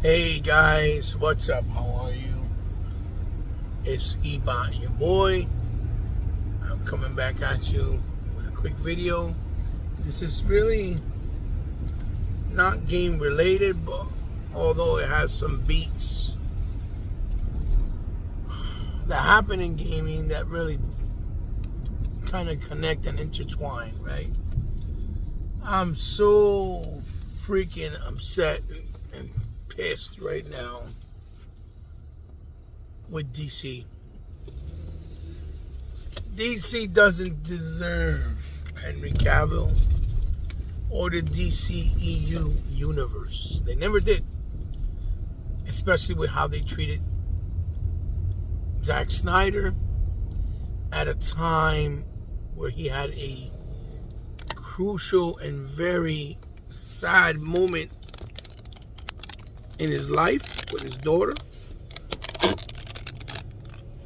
Hey guys, what's up? How are you? It's Ebot, your boy. I'm coming back at you with a quick video. This is really not game related, but although it has some beats that happen in gaming that really kind of connect and intertwine, right? I'm so freaking upset and pissed right now with DC. DC doesn't deserve Henry Cavill or the DCEU universe. They never did. Especially with how they treated Snyder at a time where he had a crucial and very sad moment in his life with his daughter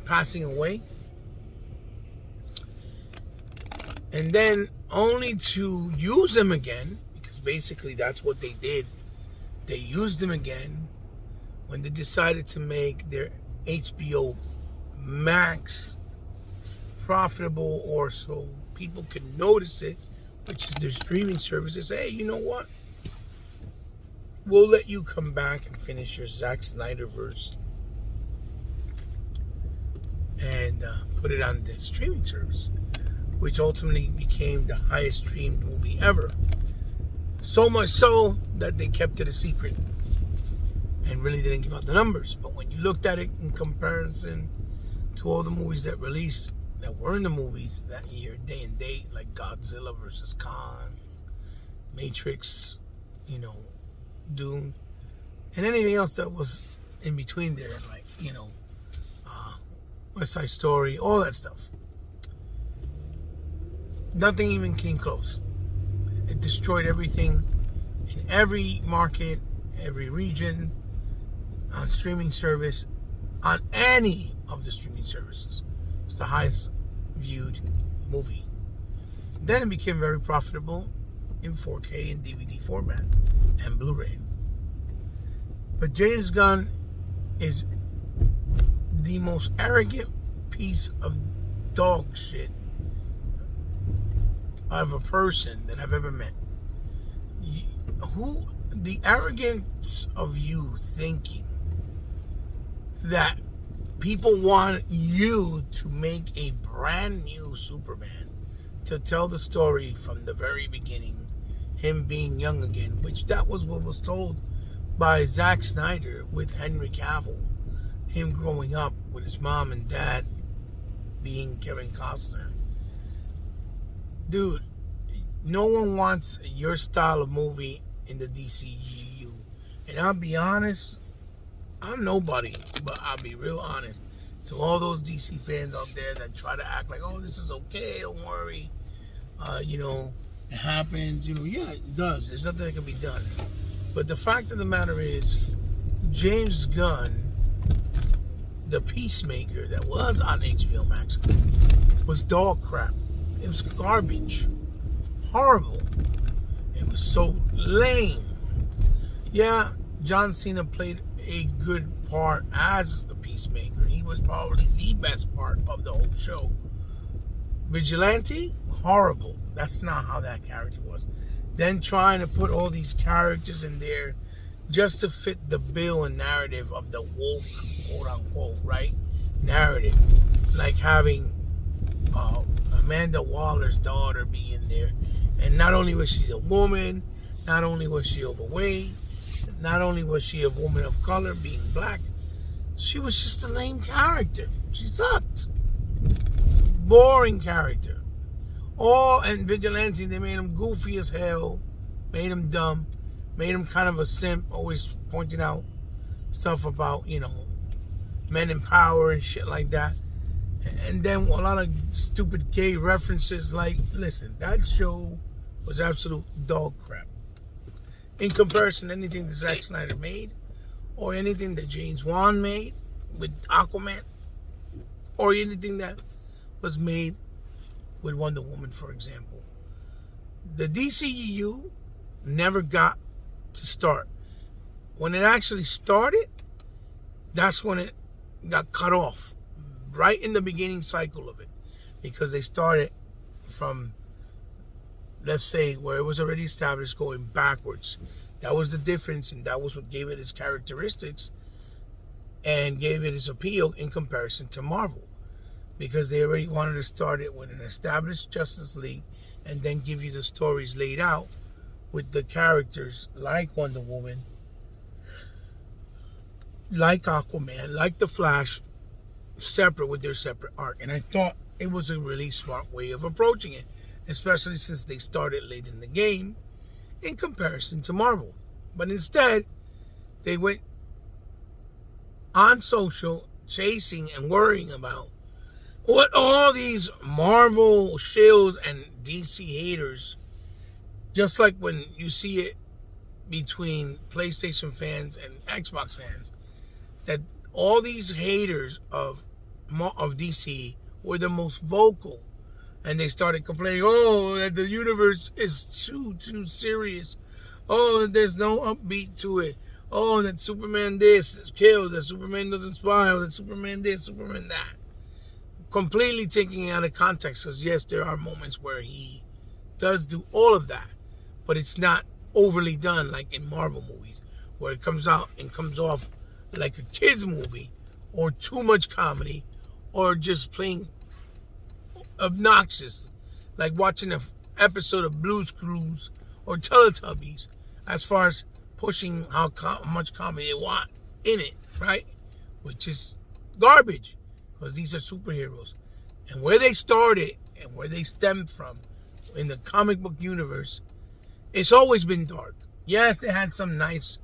passing away. And then only to use him again, because basically that's what they did. They used him again when they decided to make their HBO Max profitable, or so people could notice it, which is their streaming service. They say, hey, you know what? We'll let you come back and finish your Zack Snyderverse and put it on the streaming service, which ultimately became the highest streamed movie ever. So much so that they kept it a secret and really didn't give out the numbers. But when you looked at it in comparison to all the movies that released, that were in the movies that year, day and date, like Godzilla versus Kong, Matrix, Dune, and anything else that was in between there, like, West Side Story, all that stuff. Nothing even came close. It destroyed everything in every market, every region, on streaming service, on any of the streaming services. It's the highest viewed movie. Then it became very profitable in 4K and DVD format and Blu-ray. But James Gunn is the most arrogant piece of dog shit of a person that I've ever met. The arrogance of you thinking that people want you to make a brand new Superman to tell the story from the very beginning, him being young again, which that was what was told by Zack Snyder with Henry Cavill, him growing up with his mom and dad being Kevin Costner. Dude, no one wants your style of movie in the DCEU. And I'll be honest, I'm nobody, but I'll be real honest to all those DC fans out there that try to act like, oh, this is okay, don't worry, it happens, yeah, it does. There's nothing that can be done. But the fact of the matter is, James Gunn, the Peacemaker that was on HBO Max, was dog crap. It was garbage. Horrible. It was so lame. Yeah, John Cena played a good part as the Peacemaker. He was probably the best part of the whole show. Vigilante? Horrible. That's not how that character was. Then trying to put all these characters in there just to fit the bill and narrative of the woke, quote unquote, right? Narrative. Like having Amanda Waller's daughter be in there. And not only was she a woman, not only was she overweight, not only was she a woman of color being black, she was just a lame character. She sucked. Boring character. And Vigilante, they made him goofy as hell, made him dumb, made him kind of a simp, always pointing out stuff about, men in power and shit like that. And then a lot of stupid gay references. Like, listen, that show was absolute dog crap. In comparison to anything that Zack Snyder made, or anything that James Wan made with Aquaman, or anything that was made with Wonder Woman, for example. The DCEU never got to start. when it actually started, that's when it got cut off. Right in the beginning cycle of it. Because they started from, let's say, where it was already established, going backwards. That was the difference, and that was what gave it its characteristics and gave it its appeal in comparison to Marvel. Because they already wanted to start it with an established Justice League and then give you the stories laid out with the characters like Wonder Woman, like Aquaman, like The Flash, separate with their separate arc. And I thought it was a really smart way of approaching it, especially since they started late in the game in comparison to Marvel. But instead, they went on social chasing and worrying about what all these Marvel shills and DC haters, just like when you see it between PlayStation fans and Xbox fans, that all these haters of DC were the most vocal, and they started complaining, oh, that the universe is too serious, oh, there's no upbeat to it, oh, that Superman this is killed, that Superman doesn't smile, that Superman this, Superman that. Completely taking it out of context, because yes, there are moments where he does do all of that, but it's not overly done like in Marvel movies, where it comes out and comes off like a kid's movie, or too much comedy, or just plain obnoxious, like watching an episode of Blue's Clues or Teletubbies, as far as pushing how much comedy they want in it, right? Which is garbage, because these are superheroes. And where they started and where they stemmed from in the comic book universe, it's always been dark. Yes, they had some nice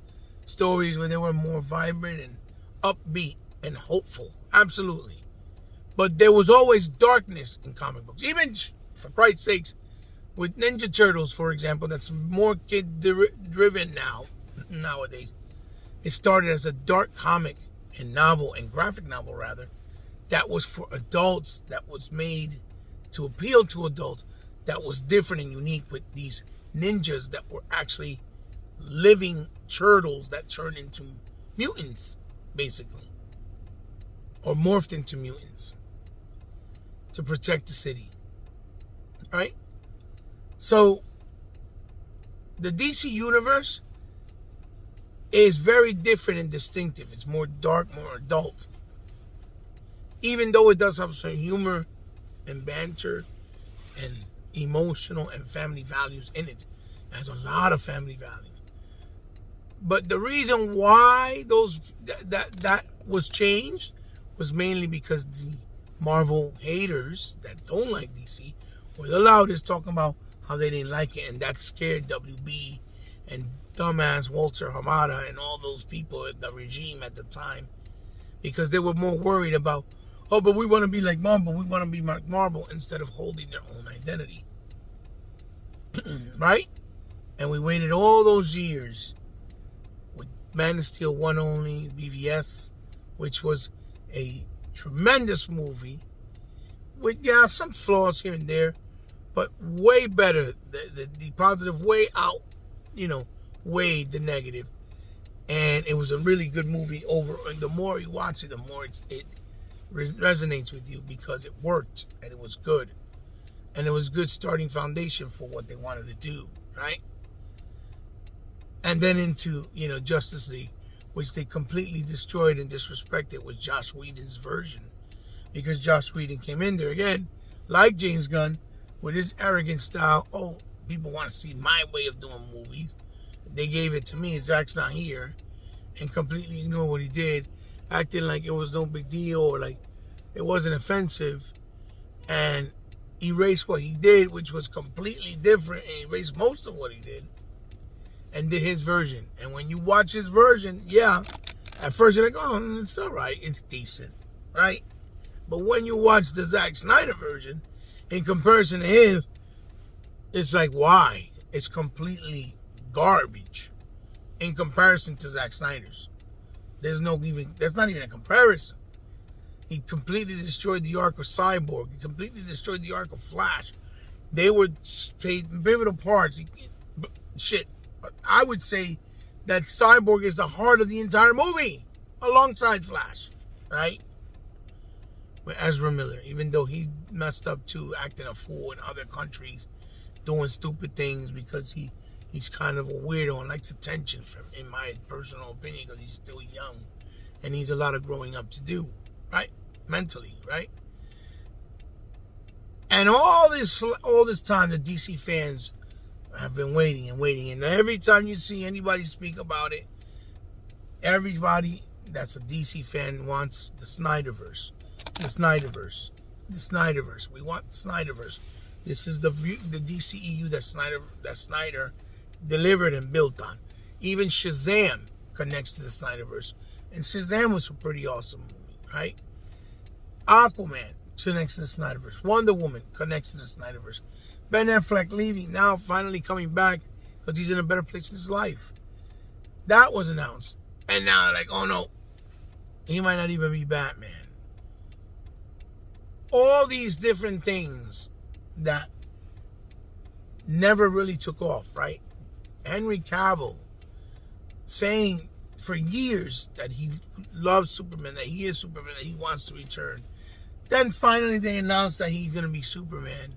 stories where they were more vibrant and upbeat and hopeful, absolutely. But there was always darkness in comic books. Even, for Christ's sakes, with Ninja Turtles, for example, that's more kid-driven nowadays. It started as a dark comic and novel, and graphic novel rather, that was for adults, that was made to appeal to adults, that was different and unique, with these ninjas that were actually living turtles that turned into mutants, basically, or morphed into mutants to protect the city. All right? So the DC universe is very different and distinctive. It's more dark, more adult. Even though it does have some humor and banter and emotional and family values in it. It has a lot of family value. But the reason why that was changed was mainly because the Marvel haters that don't like DC were the loudest, talking about how they didn't like it, and that scared WB and dumbass Walter Hamada and all those people at the regime at the time, because they were more worried about, oh, but we want to be like Marvel, we want to be like Marvel, instead of holding their own identity. Right? And we waited all those years with Man of Steel 1 only, BVS, which was a tremendous movie with, yeah, some flaws here and there, but way better. The positive way out, weighed the negative. And it was a really good movie over. And the more you watch it, the more it resonates with you, because it worked and it was good. And it was good starting foundation for what they wanted to do, right? And then into, Justice League, which they completely destroyed and disrespected with Joss Whedon's version. Because Joss Whedon came in there again, like James Gunn, with his arrogant style. Oh, people want to see my way of doing movies. They gave it to me, Zach's not here, and completely ignored what he did, acting like it was no big deal, or like it wasn't offensive, and erased what he did, which was completely different, and erased most of what he did, and did his version. And when you watch his version, yeah, at first you're like, oh, it's all right, it's decent, right? But when you watch the Zack Snyder version, in comparison to his, it's like, why? It's completely garbage in comparison to Zack Snyder's. That's not even a comparison. He completely destroyed the arc of Cyborg. He completely destroyed the arc of Flash. They were pivotal parts. Shit, I would say that Cyborg is the heart of the entire movie, alongside Flash, right? With Ezra Miller, even though he messed up too, acting a fool in other countries, doing stupid things because he's kind of a weirdo and likes attention, from, in my personal opinion, because he's still young and he's a lot of growing up to do, right? Mentally, right? And all this time, the DC fans have been waiting and waiting, and every time you see anybody speak about it, everybody that's a DC fan wants the Snyderverse. The Snyderverse. The Snyderverse. We want the Snyderverse. This is the DCEU that Snyder delivered and built on. Even Shazam connects to the Snyderverse. And Shazam was a pretty awesome movie, right? Aquaman connects to the Snyderverse. Wonder Woman connects to the Snyderverse. Ben Affleck leaving, now finally coming back because he's in a better place in his life. That was announced. And now, like, oh no, he might not even be Batman. All these different things that never really took off, right? Henry Cavill saying for years that he loves Superman, that he is Superman, that he wants to return. Then finally they announced that he's going to be Superman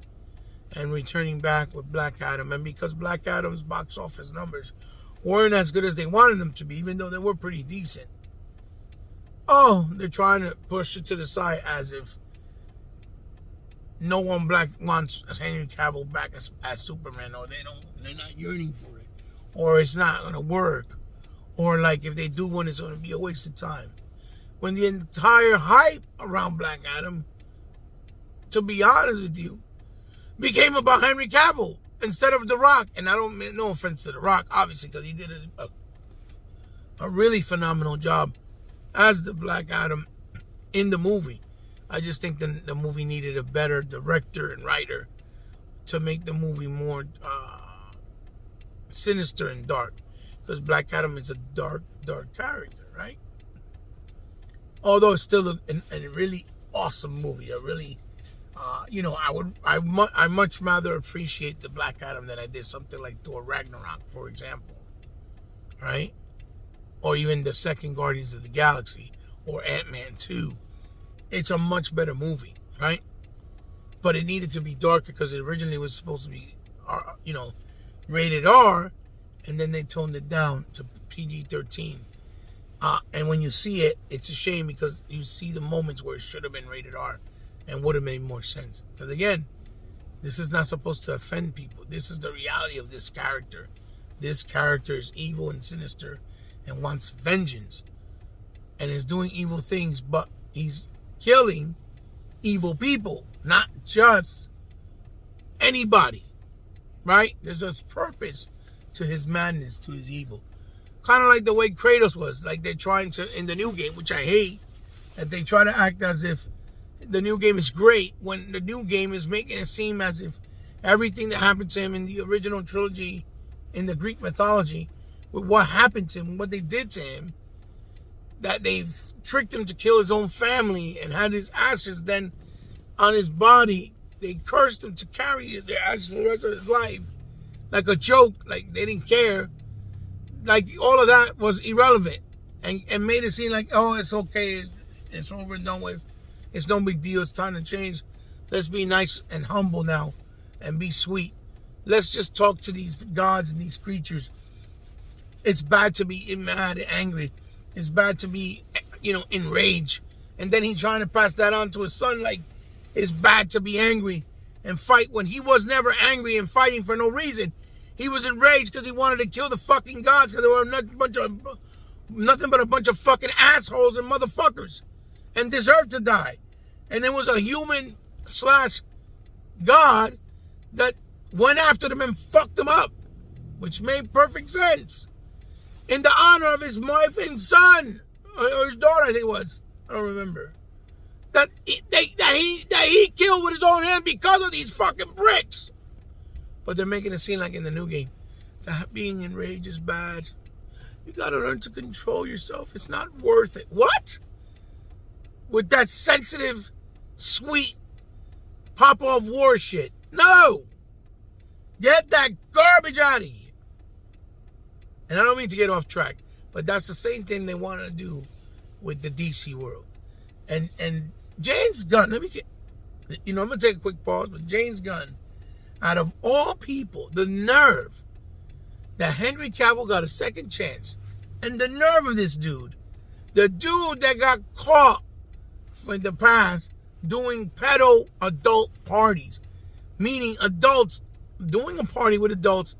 and returning back with Black Adam. And because Black Adam's box office numbers weren't as good as they wanted them to be, even though they were pretty decent, oh, they're trying to push it to the side as if no one black wants Henry Cavill back as Superman, or they're not yearning for it, or it's not going to work, or like if they do one, it's going to be a waste of time. When the entire hype around Black Adam, to be honest with you, became about Henry Cavill instead of The Rock. And I don't mean no offense to The Rock, obviously, because he did a really phenomenal job as the Black Adam in the movie. I just think the movie needed a better director and writer to make the movie more sinister and dark. Because Black Adam is a dark character, right? Although it's still a really awesome movie. A really, I much rather appreciate the Black Adam than I did something like Thor Ragnarok, for example, right? Or even the second Guardians of the Galaxy, or Ant-Man 2. It's a much better movie, right? But it needed to be darker because it originally was supposed to be, rated R, and then they toned it down to PG-13. And when you see it, it's a shame because you see the moments where it should have been rated R and would have made more sense. Because again, this is not supposed to offend people. This is the reality of this character. This character is evil and sinister and wants vengeance and is doing evil things, but he's killing evil people, not just anybody, right? There's a purpose to his madness, to his evil. Kind of like the way Kratos was. Like they're trying to, in the new game, which I hate, that they try to act as if the new game is great when the new game is making it seem as if everything that happened to him in the original trilogy, in the Greek mythology, with what happened to him, what they did to him, that they've tricked him to kill his own family and had his ashes then on his body. They cursed him to carry their ashes for the rest of his life. Like a joke, like they didn't care. Like all of that was irrelevant and made it seem like, oh, it's okay, it's over and done with. It's no big deal, it's time to change. Let's be nice and humble now and be sweet. Let's just talk to these gods and these creatures. It's bad to be mad and angry. It's bad to be, enraged. And then he's trying to pass that on to his son, like it's bad to be angry and fight when he was never angry and fighting for no reason. He was enraged because he wanted to kill the fucking gods because they were nothing but a bunch of fucking assholes and motherfuckers and deserved to die. And it was a human / God that went after them and fucked them up, which made perfect sense. In the honor of his wife and son, or his daughter, I think it was. I don't remember. That he killed with his own hand because of these fucking bricks. But they're making it seem like in the new game that being enraged is bad. You gotta learn to control yourself. It's not worth it. What? With that sensitive, sweet, pop-off war shit. No! Get that garbage out of here. And I don't mean to get off track, but that's the same thing they want to do with the DC world. And James Gunn, I'm gonna take a quick pause, but James Gunn, out of all people, the nerve that Henry Cavill got a second chance, and the nerve of this dude, the dude that got caught in the past doing pedo adult parties, meaning adults doing a party with adults,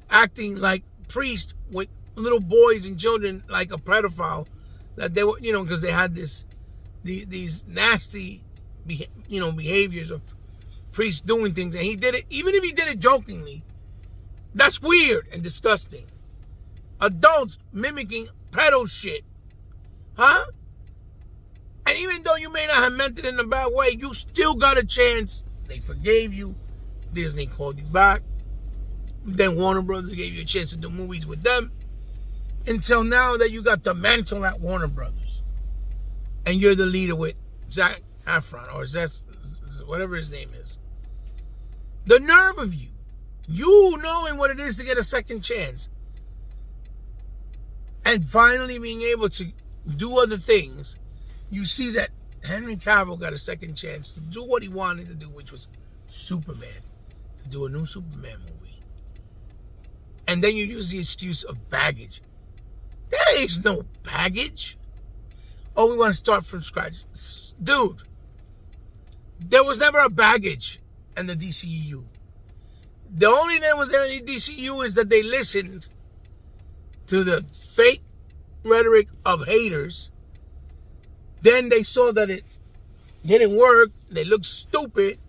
acting like priests with little boys and children, like a pedophile, that they were, because they had these nasty, behaviors of priests doing things, and he did it. Even if he did it jokingly, that's weird and disgusting. Adults mimicking pedo shit, huh? And even though you may not have meant it in a bad way, you still got a chance. They forgave you. Disney called you back. Then Warner Brothers gave you a chance to do movies with them. Until now that you got the mantle at Warner Brothers. And you're the leader with Zac Efron, or Zest, whatever his name is. The nerve of you. You knowing what it is to get a second chance. And finally being able to do other things. You see that Henry Cavill got a second chance to do what he wanted to do, which was Superman. To do a new Superman movie. And then you use the excuse of baggage. There is no baggage. Oh, we want to start from scratch. Dude, there was never a baggage in the DCEU. The only thing was there in the DCEU is that they listened to the fake rhetoric of haters. Then they saw that it didn't work. They looked stupid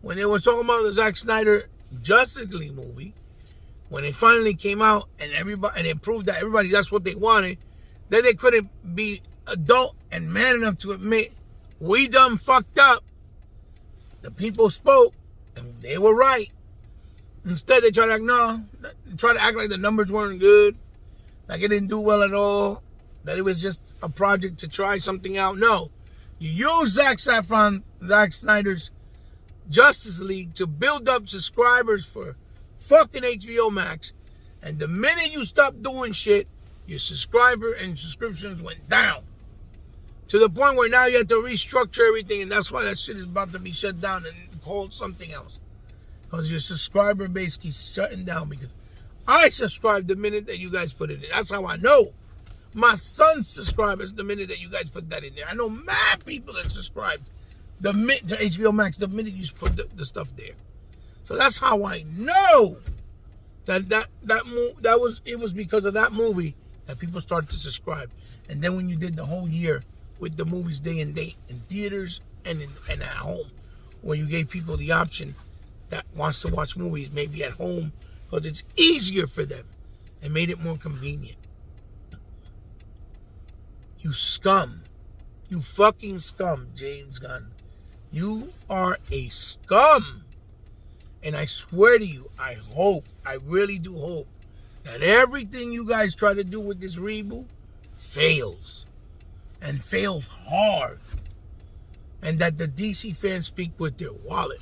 when they were talking about the Zack Snyder Justice League movie. When it finally came out and it proved that everybody, that's what they wanted, then they couldn't be adult and man enough to admit, we done fucked up. The people spoke and they were right. Instead, they try to act like the numbers weren't good, like it didn't do well at all, that it was just a project to try something out. No, you use Zack Snyder's Justice League to build up subscribers for fucking HBO Max, and the minute you stop doing shit, your subscriber and subscriptions went down to the point where now you have to restructure everything, and that's why that shit is about to be shut down and called something else, because your subscriber base keeps shutting down. Because I subscribed the minute that you guys put it in. That's how I know. My son's subscribers the minute that you guys put that in there. I know mad people that subscribed to HBO Max the minute you put the stuff there. So that's how I know that it was because of that movie that people started to subscribe. And then when you did the whole year with the movies day and date in theaters and at home, where you gave people the option that wants to watch movies maybe at home because it's easier for them and made it more convenient. You scum. You fucking scum, James Gunn. You are a scum. And I swear to you, I really do hope, that everything you guys try to do with this reboot fails. And fails hard. And that the DC fans speak with their wallet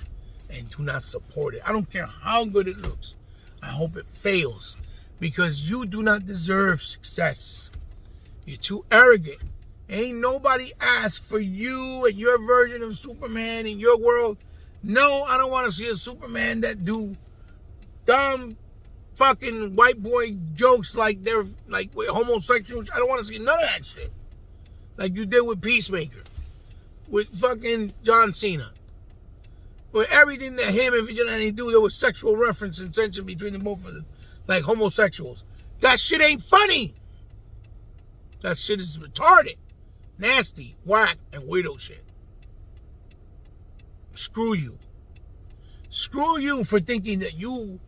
and do not support it. I don't care how good it looks. I hope it fails. Because you do not deserve success. You're too arrogant. Ain't nobody asked for you and your version of Superman in your world. No, I don't want to see a Superman that do dumb fucking white boy jokes like they're like with homosexuals. I don't want to see none of that shit. Like you did with Peacemaker. With fucking John Cena. With everything that him and Vigilante do, there was sexual reference and tension between the both of them. Like homosexuals. That shit ain't funny. That shit is retarded. Nasty, whack, and weirdo shit. Screw you. Screw you for thinking that you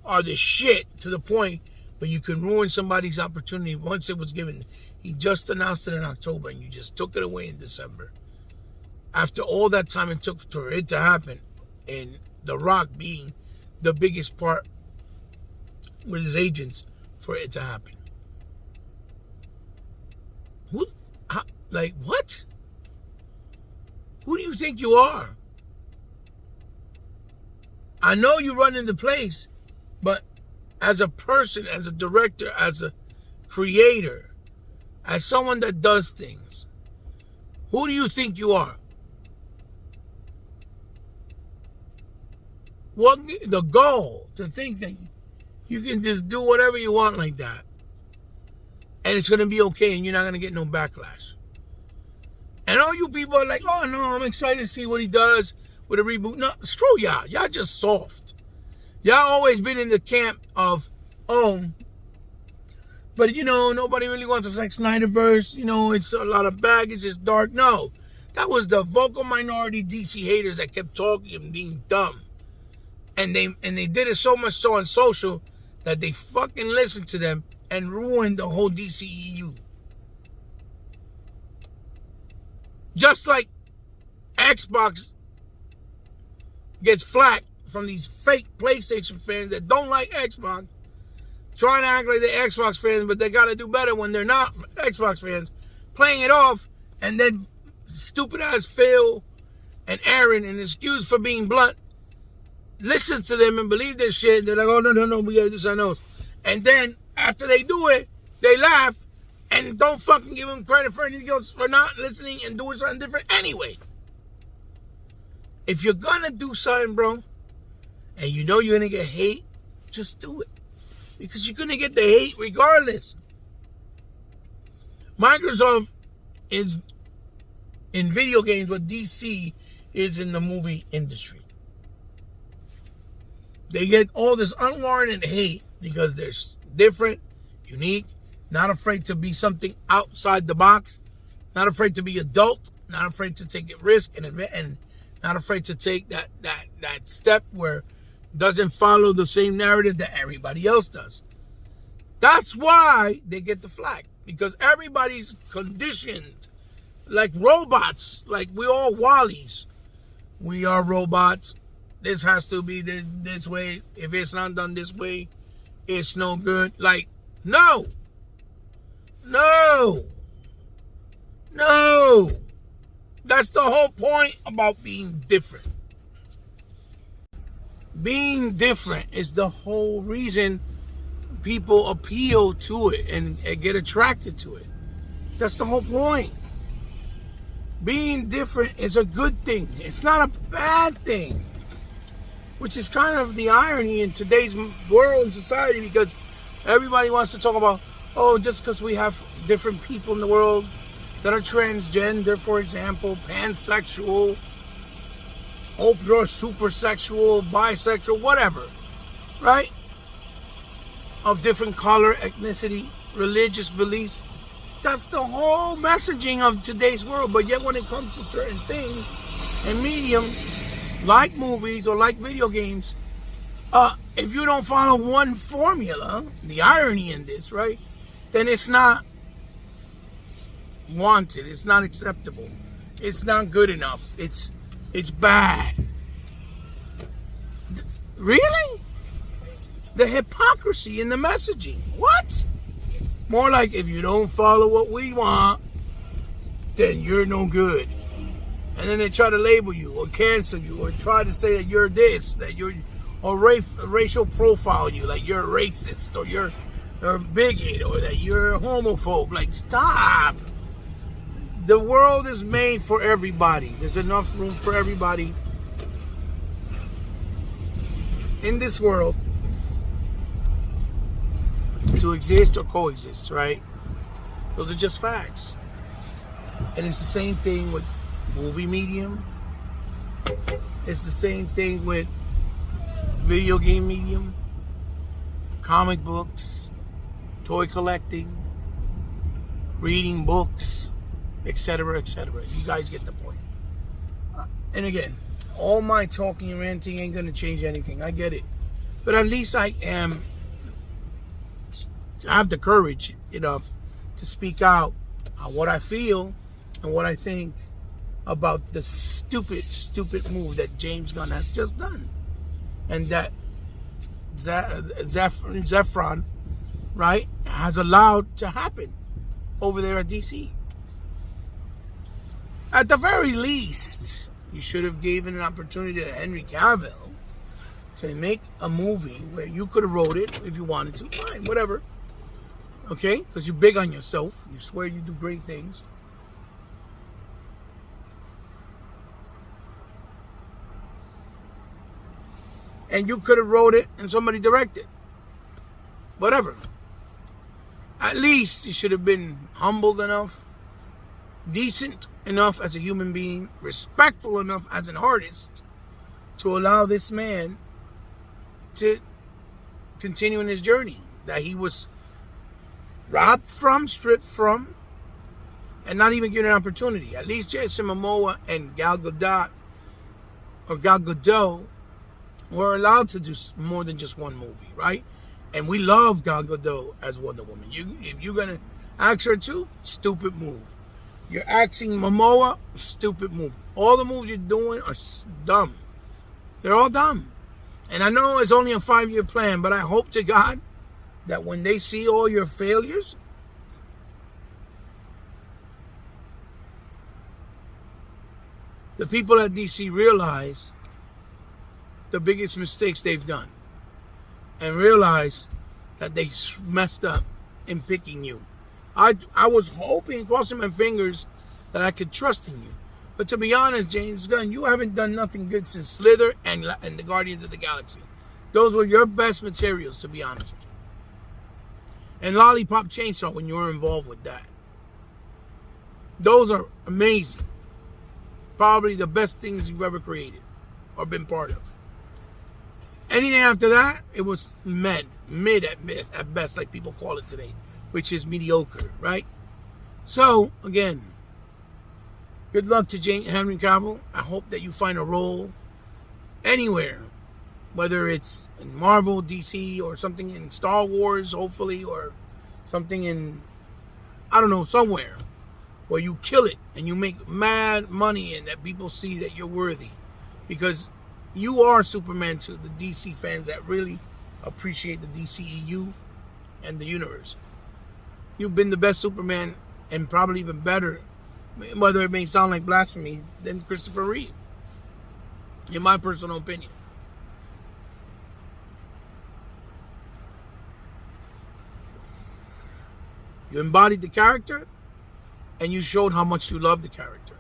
are the shit to the point where you can ruin somebody's opportunity once it was given. He just announced it in October and you just took it away in December. After all that time it took for it to happen, and The Rock being the biggest part with his agents for it to happen. What? Who do you think you are? I know you run in the place, but as a person, as a director, as creator, as someone that does things, who do you think you are? What the goal to think that you can just do whatever you want like that, and it's gonna be okay, and you're not gonna get no backlash. And all you people are like, oh no, I'm excited to see what he does with a reboot. No, screw y'all. Y'all just soft. Y'all always been in the camp of, oh, but nobody really wants to like Snyderverse. It's a lot of baggage, it's dark. No, that was the vocal minority DC haters that kept talking and being dumb. And they did it so much so on social that they fucking listened to them and ruined the whole DCEU. Just like Xbox gets flack from these fake PlayStation fans that don't like Xbox, trying to act like they're Xbox fans, but they got to do better when they're not Xbox fans, playing it off, and then stupid ass Phil and Aaron, and excuse for being blunt, listen to them and believe this shit. They're like, oh, no, we gotta do something else. And then after they do it, they laugh and don't fucking give them credit for anything else for not listening and doing something different anyway. If you're gonna do something, bro, and you know you're gonna get hate, just do it. Because you're gonna get the hate regardless. Microsoft is in video games what DC is in the movie industry. They get all this unwarranted hate because they're different, unique, not afraid to be something outside the box, not afraid to be adult, not afraid to take a risk, and not afraid to take that step where it doesn't follow the same narrative that everybody else does. That's why they get the flack, because everybody's conditioned like robots, like we all Wallies. We are robots. This has to be this way. If it's not done this way, it's no good. Like, no. That's the whole point about being different. Being different is the whole reason people appeal to it and get attracted to it. That's the whole point. Being different is a good thing. It's not a bad thing. Which is kind of the irony in today's world and society, because everybody wants to talk about, oh, just because we have different people in the world that are transgender, for example, pansexual, ultra supersexual, bisexual, whatever, right? Of different color, ethnicity, religious beliefs. That's the whole messaging of today's world. But yet when it comes to certain things and medium, like movies or like video games, if you don't follow one formula, the irony in this, right, then it's not wanted, it's not acceptable, it's not good enough, it's bad. Really? The hypocrisy in the messaging. What? More like, if you don't follow what we want, then you're no good. And then they try to label you or cancel you or try to say that you're this, that you're, or racial profile you, like you're a racist or you're a bigot or that you're a homophobe. Like, stop. The world is made for everybody. There's enough room for everybody in this world to exist or coexist, right? Those are just facts. And it's the same thing with movie medium. It's the same thing with video game medium, comic books, toy collecting, reading books, etc., etc. You guys get the point. And again, all my talking and ranting ain't gonna change anything. I get it, but at least I have the courage enough to speak out on what I feel and what I think about the stupid move that James Gunn has just done, and that Zephron, right, has allowed to happen over there at DC. At the very least, you should have given an opportunity to Henry Cavill to make a movie where you could have wrote it if you wanted to. Fine, whatever. Okay? Because you're big on yourself. You swear you do great things. And you could have wrote it and somebody directed. Whatever. At least you should have been humbled enough, decent enough as a human being, respectful enough as an artist to allow this man to continue in his journey that he was robbed from, stripped from, and not even given an opportunity. At least Jason Momoa and Gal Gadot were allowed to do more than just one movie, right? And we love Gal Gadot as Wonder Woman. If you're gonna ask her to, stupid move. You're asking Momoa, stupid move. All the moves you're doing are dumb. They're all dumb. And I know it's only a 5-year plan, but I hope to God that when they see all your failures, the people at DC realize the biggest mistakes they've done and realize that they messed up in picking you. I was hoping, crossing my fingers, that I could trust in you. But to be honest, James Gunn, you haven't done nothing good since Slither and the Guardians of the Galaxy. Those were your best materials, to be honest with you. And Lollipop Chainsaw, when you were involved with that. Those are amazing. Probably the best things you've ever created or been part of. Anything after that, it was mid at best, like people call it today, which is mediocre, right? So, again, good luck to Henry Cavill. I hope that you find a role anywhere, whether it's in Marvel, DC, or something in Star Wars, hopefully, or something in, I don't know, somewhere where you kill it and you make mad money and that people see that you're worthy. Because you are Superman to the DC fans that really appreciate the DCEU and the universe. You've been the best Superman and probably even better, whether it may sound like blasphemy, than Christopher Reeve, in my personal opinion. You embodied the character and you showed how much you love the character.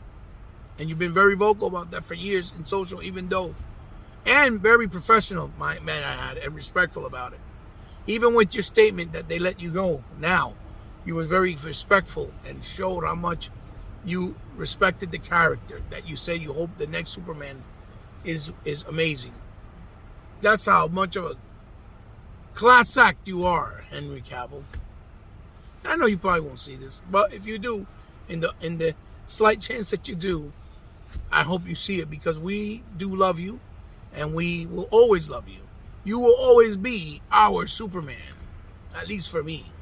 And you've been very vocal about that for years in social, even though, and very professional, my man, I had, and respectful about it. Even with your statement that they let you go now, you were very respectful and showed how much you respected the character, that you said you hope the next Superman is amazing. That's how much of a class act you are, Henry Cavill. I know you probably won't see this, but if you do, in the slight chance that you do, I hope you see it, because we do love you and we will always love you. You will always be our Superman, at least for me.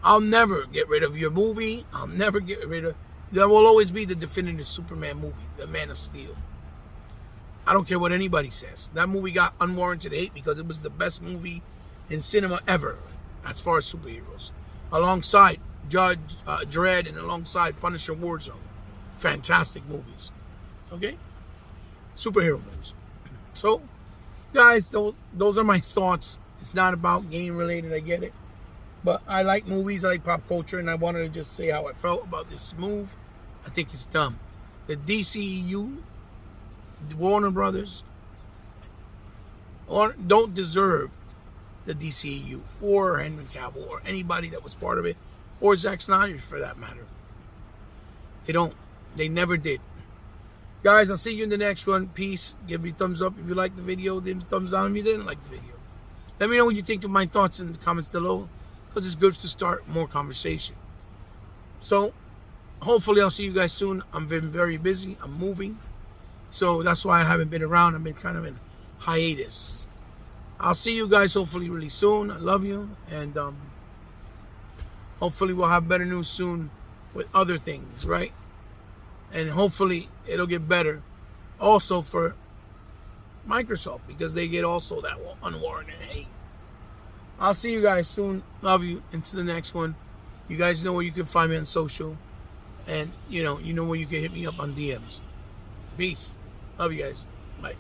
I'll never get rid of your movie. I'll never get rid of... There will always be the definitive Superman movie, The Man of Steel. I don't care what anybody says. That movie got unwarranted hate because it was the best movie in cinema ever, as far as superheroes. Alongside Judge Dredd and alongside Punisher Warzone. Fantastic movies. Okay? Superhero movies. So, guys, those are my thoughts. It's not about game related, I get it. But I like movies, I like pop culture, and I wanted to just say how I felt about this move. I think it's dumb. The DCEU, Warner Brothers, don't deserve the DCEU or Henry Cavill or anybody that was part of it, or Zack Snyder for that matter. They don't. They never did. Guys, I'll see you in the next one. Peace. Give me a thumbs up if you liked the video. Give me a thumbs down if you didn't like the video. Let me know what you think of my thoughts in the comments below, because it's good to start more conversation. So, hopefully I'll see you guys soon. I've been very busy. I'm moving. So, that's why I haven't been around. I've been kind of in hiatus. I'll see you guys hopefully really soon. I love you. And hopefully we'll have better news soon with other things, right? And hopefully it'll get better also for Microsoft, because they get also that unwarranted hate. I'll see you guys soon. Love you. Into the next one. You guys know where you can find me on social. And, you know where you can hit me up on DMs. Peace. Love you guys. Bye.